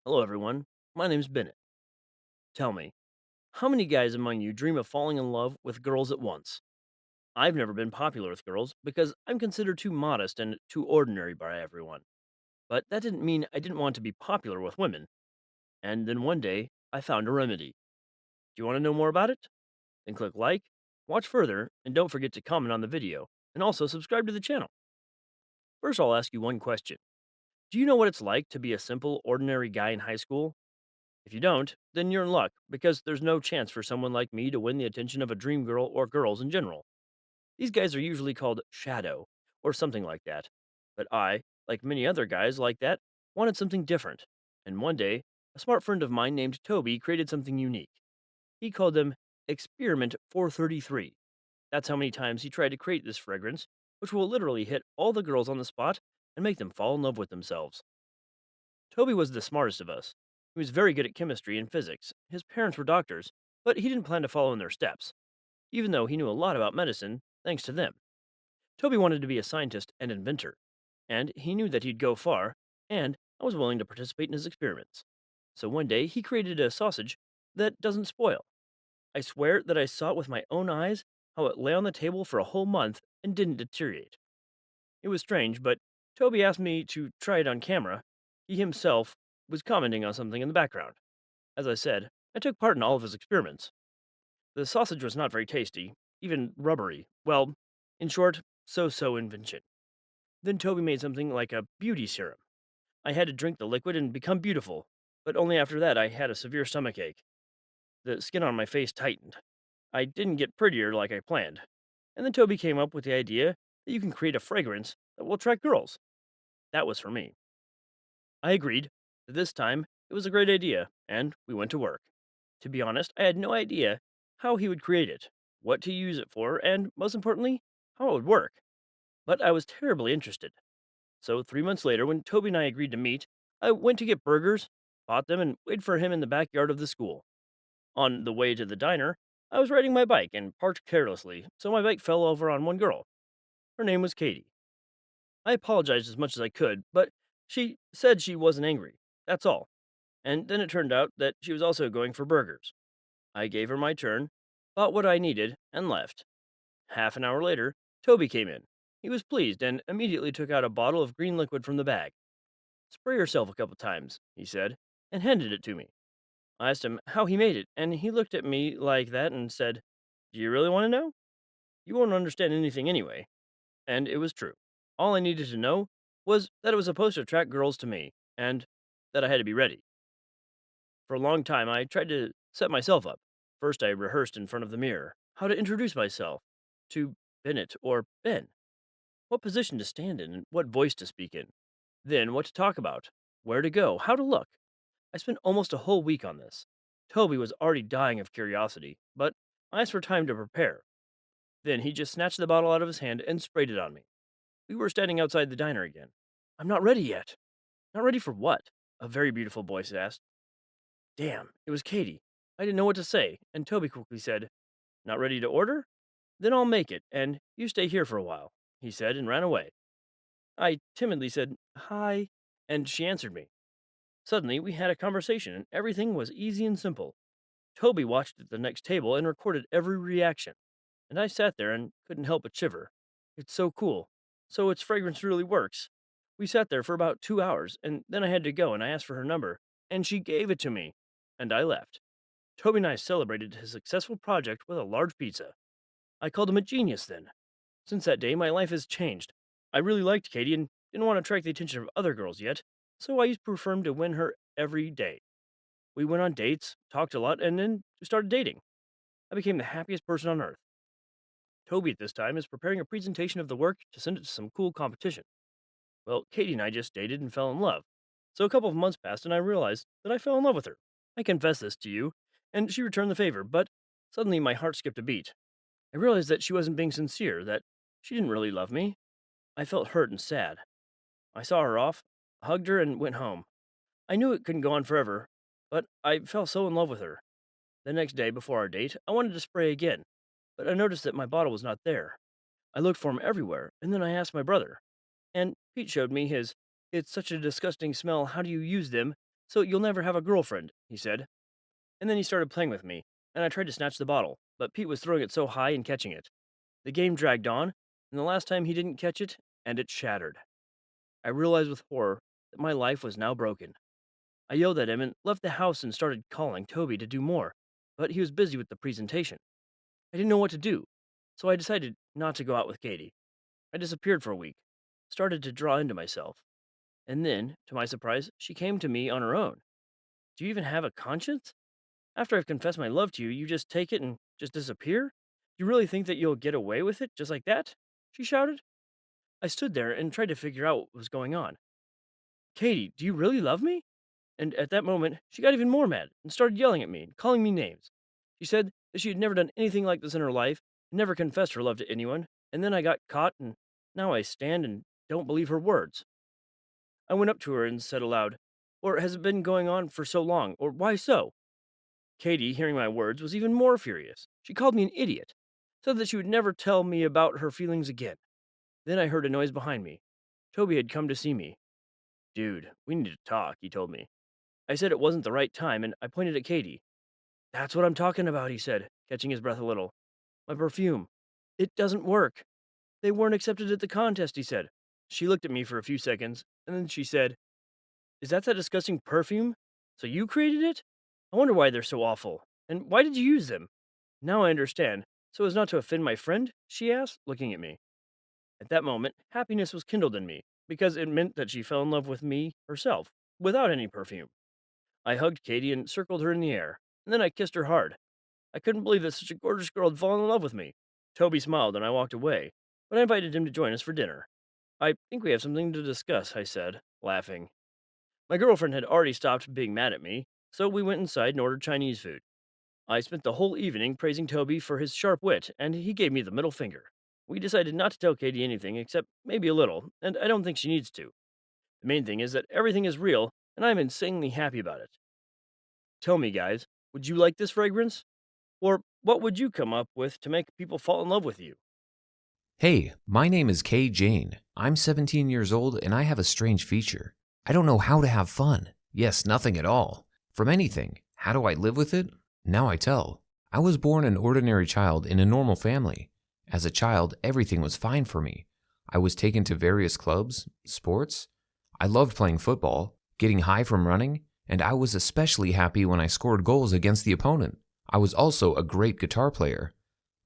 Hello, everyone. My name's Bennett. Tell me, how many guys among you dream of falling in love with girls at once? I've never been popular with girls because I'm considered too modest and too ordinary by everyone. But that didn't mean I didn't want to be popular with women. And then one day, I found a remedy. Do you want to know more about it? Then click like, watch further, and don't forget to comment on the video. And also subscribe to the channel. First, I'll ask you one question. Do you know what it's like to be a simple, ordinary guy in high school? If you don't, then you're in luck, because there's no chance for someone like me to win the attention of a dream girl or girls in general. These guys are usually called shadow, or something like that. But I, like many other guys like that, wanted something different. And one day, a smart friend of mine named Toby created something unique. He called them Experiment 433. That's how many times he tried to create this fragrance, which will literally hit all the girls on the spot and make them fall in love with themselves. Toby was the smartest of us. He was very good at chemistry and physics. His parents were doctors, but he didn't plan to follow in their steps, even though he knew a lot about medicine thanks to them. Toby wanted to be a scientist and inventor, and he knew that he'd go far, and I was willing to participate in his experiments. So one day, he created a sausage that doesn't spoil. I swear that I saw it with my own eyes how it lay on the table for a whole month and didn't deteriorate. It was strange, but Toby asked me to try it on camera. He himself was commenting on something in the background. As I said, I took part in all of his experiments. The sausage was not very tasty, even rubbery. Well, in short, so so invention. Then Toby made something like a beauty serum. I had to drink the liquid and become beautiful, but only after that I had a severe stomachache. The skin on my face tightened. I didn't get prettier like I planned. And then Toby came up with the idea that you can create a fragrance that will attract girls. That was for me. I agreed that this time it was a great idea, and we went to work. To be honest, I had no idea how he would create it, what to use it for, and most importantly, how it would work. But I was terribly interested. So 3 months later, when Toby and I agreed to meet, I went to get burgers, bought them, and waited for him in the backyard of the school. On the way to the diner, I was riding my bike and parked carelessly, so my bike fell over on one girl. Her name was Katie. I apologized as much as I could, but she said she wasn't angry. That's all. And then it turned out that she was also going for burgers. I gave her my turn, bought what I needed, and left. Half an hour later, Toby came in. He was pleased and immediately took out a bottle of green liquid from the bag. Spray yourself a couple times, he said, and handed it to me. I asked him how he made it, and he looked at me like that and said, "Do you really want to know? You won't understand anything anyway." And it was true. All I needed to know was that it was supposed to attract girls to me, and that I had to be ready. For a long time, I tried to set myself up. First, I rehearsed in front of the mirror how to introduce myself to Bennett or Ben, what position to stand in, and what voice to speak in. Then, what to talk about, where to go, how to look. I spent almost a whole week on this. Toby was already dying of curiosity, but I asked for time to prepare. Then he just snatched the bottle out of his hand and sprayed it on me. We were standing outside the diner again. "I'm not ready yet." "Not ready for what?" a very beautiful voice asked. Damn, it was Katie. I didn't know what to say, and Toby quickly said, "Not ready to order? Then I'll make it, and you stay here for a while," he said, and ran away. I timidly said, "Hi," and she answered me. Suddenly, we had a conversation, and everything was easy and simple. Toby watched at the next table and recorded every reaction, and I sat there and couldn't help but shiver. It's so cool. So its fragrance really works. We sat there for about 2 hours, and then I had to go, and I asked for her number, and she gave it to me, and I left. Toby and I celebrated his successful project with a large pizza. I called him a genius then. Since that day, my life has changed. I really liked Katie and didn't want to attract the attention of other girls yet, so I used Perform to win her every day. We went on dates, talked a lot, and then started dating. I became the happiest person on earth. Toby at this time is preparing a presentation of the work to send it to some cool competition. Well, Katie and I just dated and fell in love. So a couple of months passed and I realized that I fell in love with her. I confessed this to you, and she returned the favor, but suddenly my heart skipped a beat. I realized that she wasn't being sincere, that she didn't really love me. I felt hurt and sad. I saw her off, hugged her, and went home. I knew it couldn't go on forever, but I fell so in love with her. The next day, before our date, I wanted to spray again, but I noticed that my bottle was not there. I looked for him everywhere, and then I asked my brother. And Pete showed me his. "It's such a disgusting smell, how do you use them?" so you'll never have a girlfriend, he said. And then he started playing with me, and I tried to snatch the bottle, but Pete was throwing it so high and catching it. The game dragged on, and the last time he didn't catch it, and it shattered. I realized with horror that my life was now broken. I yelled at him and left the house and started calling Toby to do more, but he was busy with the presentation. I didn't know what to do, so I decided not to go out with Katie. I disappeared for a week, started to draw into myself, and then, to my surprise, she came to me on her own. Do you even have a conscience? After I've confessed my love to you, you just take it and just disappear? You really think that you'll get away with it just like that? She shouted. I stood there and tried to figure out what was going on. Katie, do you really love me? And at that moment, she got even more mad and started yelling at me and calling me names. She said that she had never done anything like this in her life, never confessed her love to anyone, and then I got caught, and now I stand and don't believe her words. I went up to her and said aloud, or has it been going on for so long, or why so? Katie, hearing my words, was even more furious. She called me an idiot, said that she would never tell me about her feelings again. Then I heard a noise behind me. Toby had come to see me. Dude, we need to talk, he told me. I said it wasn't the right time, and I pointed at Katie. That's what I'm talking about, he said, catching his breath a little. My perfume. It doesn't work. They weren't accepted at the contest, he said. She looked at me for a few seconds, and then she said, Is that disgusting perfume? So you created it? I wonder why they're so awful. And why did you use them? Now I understand. So as not to offend my friend? She asked, looking at me. At that moment, happiness was kindled in me, because it meant that she fell in love with me herself, without any perfume. I hugged Katie and circled her in the air, and then I kissed her hard. I couldn't believe that such a gorgeous girl had fallen in love with me. Toby smiled and I walked away, but I invited him to join us for dinner. I think we have something to discuss, I said, laughing. My girlfriend had already stopped being mad at me, so we went inside and ordered Chinese food. I spent the whole evening praising Toby for his sharp wit, and he gave me the middle finger. We decided not to tell Katie anything except maybe a little, and I don't think she needs to. The main thing is that everything is real, and I'm insanely happy about it. Tell me, guys, would you like this fragrance? Or what would you come up with to make people fall in love with you? Hey, my name is Kay Jane. I'm 17 years old and I have a strange feature. I don't know how to have fun. Yes, nothing at all. From anything. How do I live with it? Now I tell. I was born an ordinary child in a normal family. As a child, everything was fine for me. I was taken to various clubs, sports. I loved playing football, getting high from running, and I was especially happy when I scored goals against the opponent. I was also a great guitar player.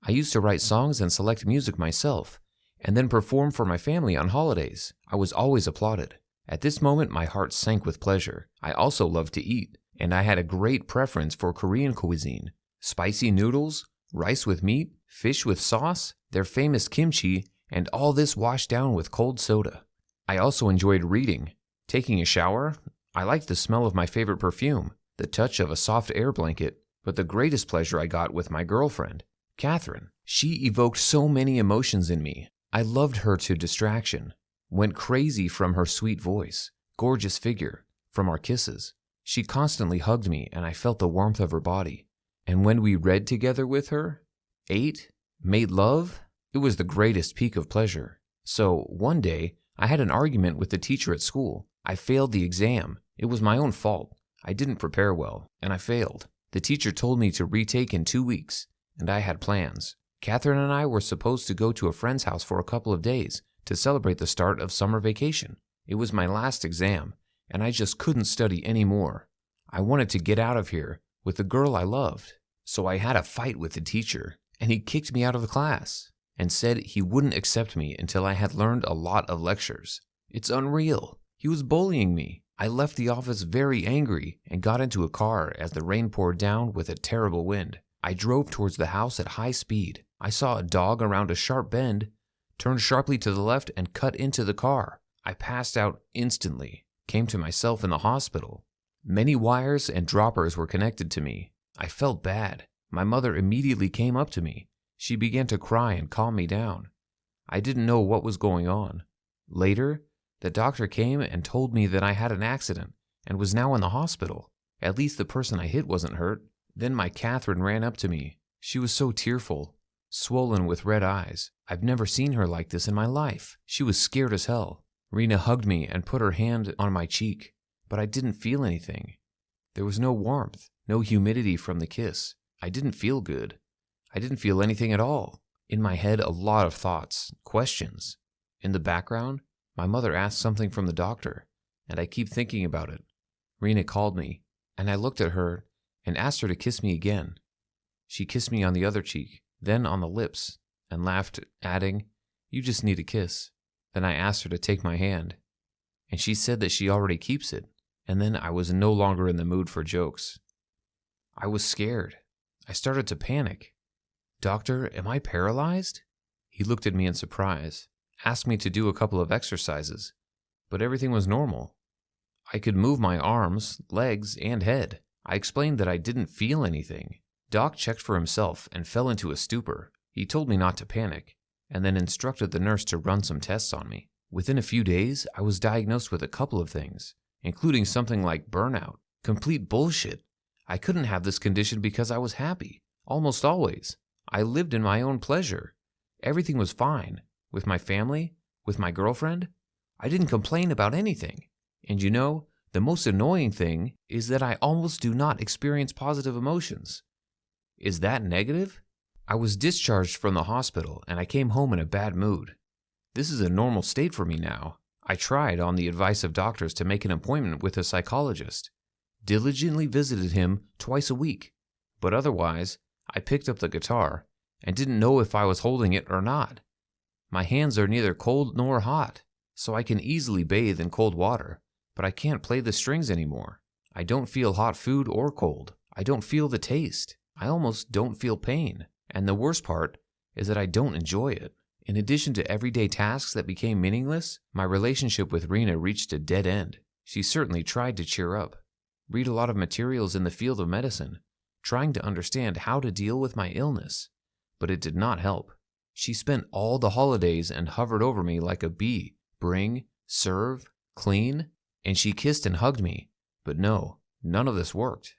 I used to write songs and select music myself, and then perform for my family on holidays. I was always applauded. At this moment, my heart sank with pleasure. I also loved to eat, and I had a great preference for Korean cuisine. Spicy noodles, rice with meat, fish with sauce, their famous kimchi, and all this washed down with cold soda. I also enjoyed reading. Taking a shower, I liked the smell of my favorite perfume, the touch of a soft air blanket, but the greatest pleasure I got with my girlfriend, Catherine. She evoked so many emotions in me. I loved her to distraction, went crazy from her sweet voice, gorgeous figure, from our kisses. She constantly hugged me and I felt the warmth of her body. And when we read together with her, ate, made love, it was the greatest peak of pleasure. So one day, I had an argument with the teacher at school. I failed the exam. It was my own fault. I didn't prepare well, and I failed. The teacher told me to retake in 2 weeks, and I had plans. Catherine and I were supposed to go to a friend's house for a couple of days to celebrate the start of summer vacation. It was my last exam, and I just couldn't study anymore. I wanted to get out of here with the girl I loved. So I had a fight with the teacher, and he kicked me out of the class and said he wouldn't accept me until I had learned a lot of lectures. It's unreal. He was bullying me. I left the office very angry and got into a car as the rain poured down with a terrible wind. I drove towards the house at high speed. I saw a dog around a sharp bend, turned sharply to the left and cut into the car. I passed out instantly, came to myself in the hospital. Many wires and droppers were connected to me. I felt bad. My mother immediately came up to me. She began to cry and calm me down. I didn't know what was going on. Later, the doctor came and told me that I had an accident and was now in the hospital. At least the person I hit wasn't hurt. Then my Catherine ran up to me. She was so tearful, swollen with red eyes. I've never seen her like this in my life. She was scared as hell. Rena hugged me and put her hand on my cheek. but I didn't feel anything. There was no warmth, no humidity from the kiss. I didn't feel good. I didn't feel anything at all. In my head, a lot of thoughts, questions. In the background, my mother asked something from the doctor, and I keep thinking about it. Rena called me, and I looked at her and asked her to kiss me again. She kissed me on the other cheek, then on the lips, and laughed, adding, "You just need a kiss." Then I asked her to take my hand, and she said that she already keeps it, and then I was no longer in the mood for jokes. I was scared. I started to panic. "Doctor, am I paralyzed?" He looked at me in surprise, asked me to do a couple of exercises, but everything was normal. I could move my arms, legs, and head. I explained that I didn't feel anything. Doc checked for himself and fell into a stupor. He told me not to panic, and then instructed the nurse to run some tests on me. Within a few days, I was diagnosed with a couple of things, including something like burnout. Complete bullshit. I couldn't have this condition because I was happy, almost always. I lived in my own pleasure. Everything was fine. With my family, with my girlfriend. I didn't complain about anything. And you know, the most annoying thing is that I almost do not experience positive emotions. Is that negative? I was discharged from the hospital and I came home in a bad mood. This is a normal state for me now. I tried, on the advice of doctors, to make an appointment with a psychologist. Diligently visited him twice a week. But otherwise, I picked up the guitar and didn't know if I was holding it or not. My hands are neither cold nor hot, so I can easily bathe in cold water, but I can't play the strings anymore. I don't feel hot food or cold. I don't feel the taste. I almost don't feel pain. And the worst part is that I don't enjoy it. In addition to everyday tasks that became meaningless, my relationship with Rena reached a dead end. She certainly tried to cheer up, read a lot of materials in the field of medicine, trying to understand how to deal with my illness, but it did not help. She spent all the holidays and hovered over me like a bee, bring, serve, clean, and she kissed and hugged me. But no, none of this worked.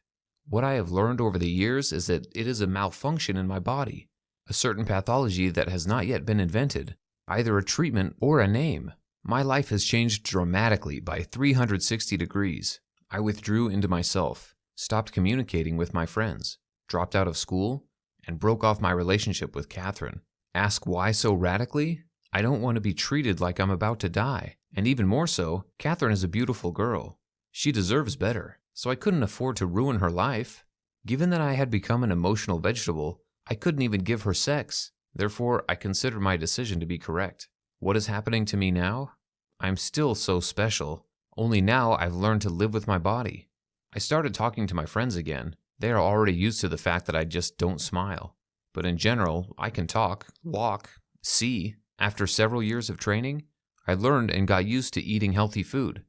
What I have learned over the years is that it is a malfunction in my body, a certain pathology that has not yet been invented, either a treatment or a name. My life has changed dramatically by 360 degrees. I withdrew into myself, stopped communicating with my friends, dropped out of school, and broke off my relationship with Catherine. Ask why so radically? I don't want to be treated like I'm about to die. And even more so, Catherine is a beautiful girl. She deserves better, so I couldn't afford to ruin her life. Given that I had become an emotional vegetable, I couldn't even give her sex. Therefore, I consider my decision to be correct. What is happening to me now? I'm still so special, only now I've learned to live with my body. I started talking to my friends again. They are already used to the fact that I just don't smile. But in general, I can talk, walk, see. After several years of training, I learned and got used to eating healthy food.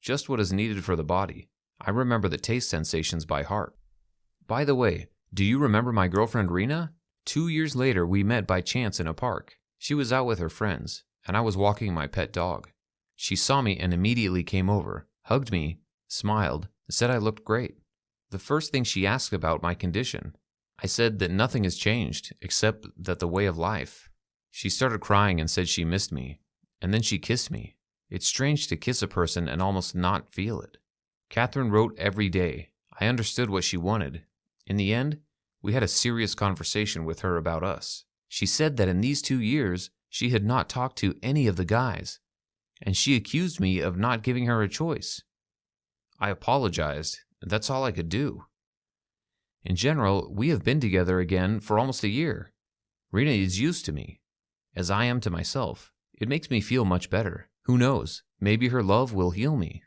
Just what is needed for the body. I remember the taste sensations by heart. By the way, do you remember my girlfriend Rena? 2 years later, we met by chance in a park. She was out with her friends, and I was walking my pet dog. She saw me and immediately came over, hugged me, smiled, and said I looked great. The first thing she asked about my condition. I said that nothing has changed, except that the way of life. She started crying and said she missed me, and then she kissed me. It's strange to kiss a person and almost not feel it. Catherine wrote every day. I understood what she wanted. In the end, we had a serious conversation with her about us. She said that in these 2 years, she had not talked to any of the guys, and she accused me of not giving her a choice. I apologized, and that's all I could do. In general, we have been together again for almost a year. Rena is used to me, as I am to myself. It makes me feel much better. Who knows, maybe her love will heal me.